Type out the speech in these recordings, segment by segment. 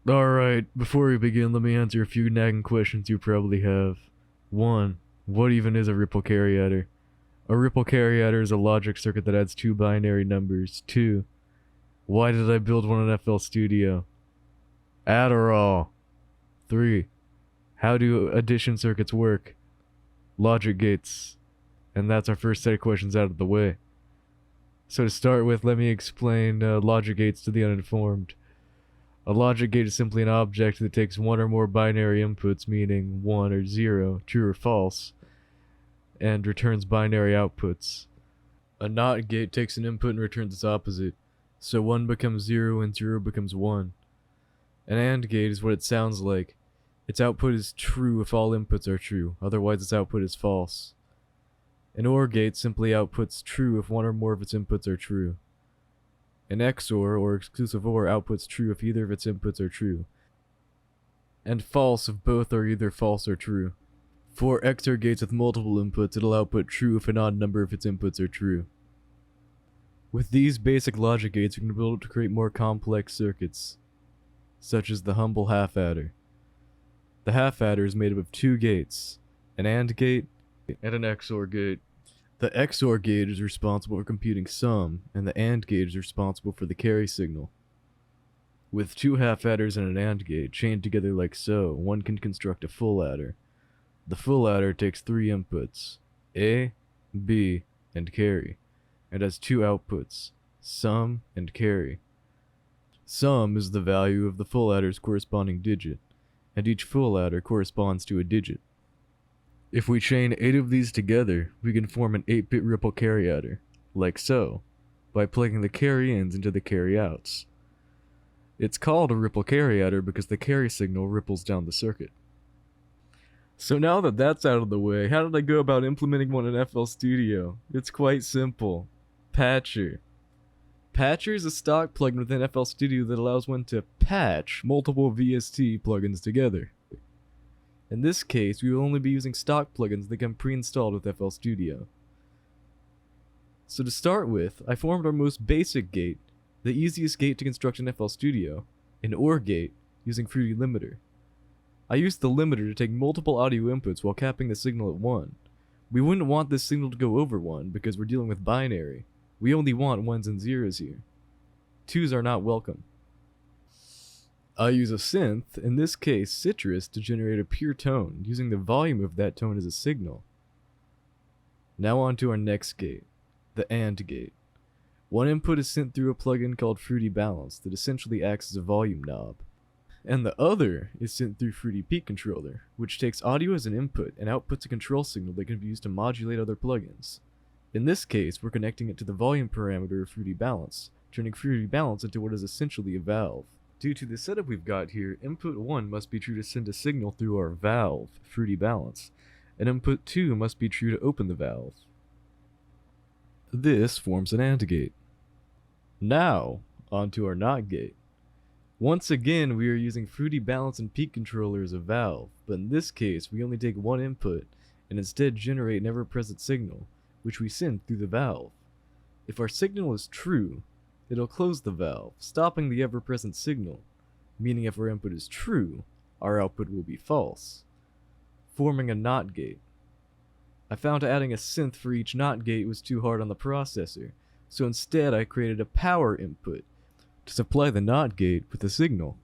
Alright, before we begin, let me answer a few nagging questions you probably have. 1. What even is a ripple carry-adder? A ripple carry-adder is a logic circuit that adds two binary numbers. 2. Why did I build one in FL Studio? Adderall. 3. How do addition circuits work? Logic gates. And that's our first set of questions out of the way. So to start with, let me explain logic gates to the uninformed. A logic gate is simply an object that takes one or more binary inputs, meaning 1 or 0, true or false, and returns binary outputs. A NOT gate takes an input and returns its opposite, so 1 becomes 0 and 0 becomes 1. An AND gate is what it sounds like. Its output is true if all inputs are true, otherwise its output is false. An OR gate simply outputs true if one or more of its inputs are true. An XOR, or exclusive OR, outputs true if either of its inputs are true, and false if both are either false or true. For XOR gates with multiple inputs, it'll output true if an odd number of its inputs are true. With these basic logic gates, we can build to create more complex circuits, such as the humble half-adder. The half-adder is made up of two gates, an AND gate and an XOR gate. The XOR gate is responsible for computing sum, and the AND gate is responsible for the carry signal. With two half-adders and an AND gate chained together like so, one can construct a full adder. The full adder takes three inputs, A, B, and carry, and has two outputs, sum and carry. Sum is the value of the full adder's corresponding digit, and each full adder corresponds to a digit. If we chain 8 of these together, we can form an 8-bit ripple carry adder, like so, by plugging the carry ins into the carry outs. It's called a ripple carry adder because the carry signal ripples down the circuit. So now that that's out of the way, how did I go about implementing one in FL Studio? It's quite simple. Patcher. Patcher is a stock plugin within FL Studio that allows one to patch multiple VST plugins together. In this case, we will only be using stock plugins that come pre-installed with FL Studio. So to start with, I formed our most basic gate, the easiest gate to construct in FL Studio, an OR gate, using Fruity Limiter. I used the limiter to take multiple audio inputs while capping the signal at 1. We wouldn't want this signal to go over 1 because we're dealing with binary. We only want 1s and 0s here. 2s are not welcome. I use a synth, in this case Citrus, to generate a pure tone, using the volume of that tone as a signal. Now on to our next gate, the AND gate. One input is sent through a plugin called Fruity Balance that essentially acts as a volume knob. And the other is sent through Fruity Peak Controller, which takes audio as an input and outputs a control signal that can be used to modulate other plugins. In this case, we're connecting it to the volume parameter of Fruity Balance, turning Fruity Balance into what is essentially a valve. Due to the setup we've got here, input 1 must be true to send a signal through our valve, Fruity Balance, and input 2 must be true to open the valve. This forms an AND gate. Now, onto our NOT gate. Once again, we are using Fruity Balance and Peak Controller as a valve, but in this case, we only take one input and instead generate an ever-present signal, which we send through the valve. If our signal is true, it'll close the valve, stopping the ever-present signal, meaning if our input is true, our output will be false, forming a NOT gate. I found adding a synth for each NOT gate was too hard on the processor, so instead I created a power input to supply the NOT gate with a signal.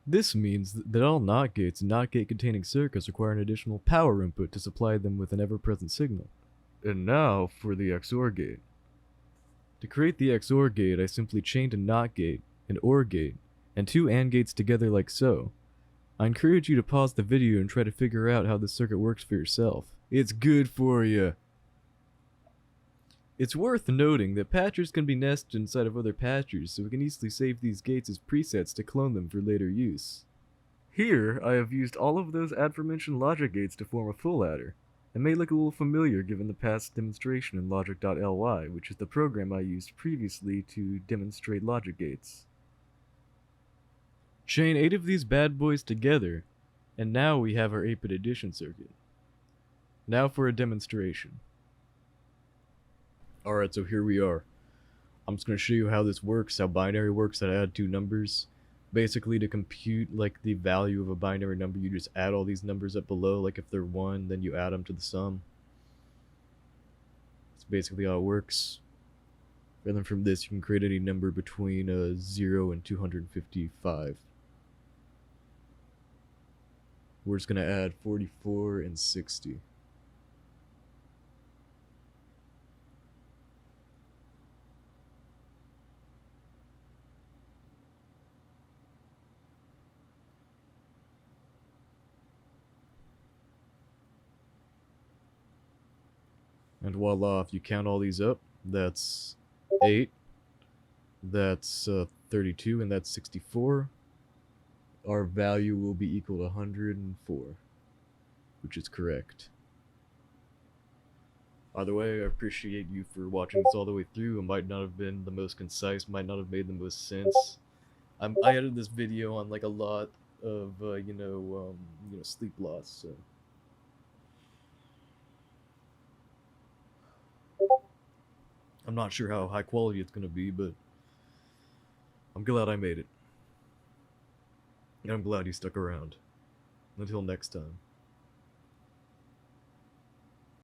This means that all NOT gates and NOT gate containing circuits require an additional power input to supply them with an ever-present signal. And now for the XOR gate. To create the XOR gate, I simply chained a NOT gate, an OR gate, and two AND gates together like so. I encourage you to pause the video and try to figure out how this circuit works for yourself. It's good for you. It's worth noting that patchers can be nested inside of other patchers, so we can easily save these gates as presets to clone them for later use. Here, I have used all of those aforementioned logic gates to form a full adder. It may look a little familiar given the past demonstration in logic.ly, which is the program I used previously to demonstrate logic gates. Chain 8 of these bad boys together, and now we have our 8-bit addition circuit. Now for a demonstration. Alright, so here we are. I'm just going to show you how this works, how binary works, how to add two numbers. Basically, to compute like the value of a binary number, you just add all these numbers up below. Like if they're 1, then you add them to the sum. That's basically how it works. And then from this, you can create any number between 0 and 255. We're just going to add 44 and 60. And voila, if you count all these up, that's 8, that's 32, and that's 64. Our value will be equal to 104, which is correct. By the way, I appreciate you for watching this all the way through. It might not have been the most concise, might not have made the most sense. I edited this video on like a lot of sleep loss, so I'm not sure how high quality it's gonna be, but I'm glad I made it. And I'm glad you stuck around. Until next time.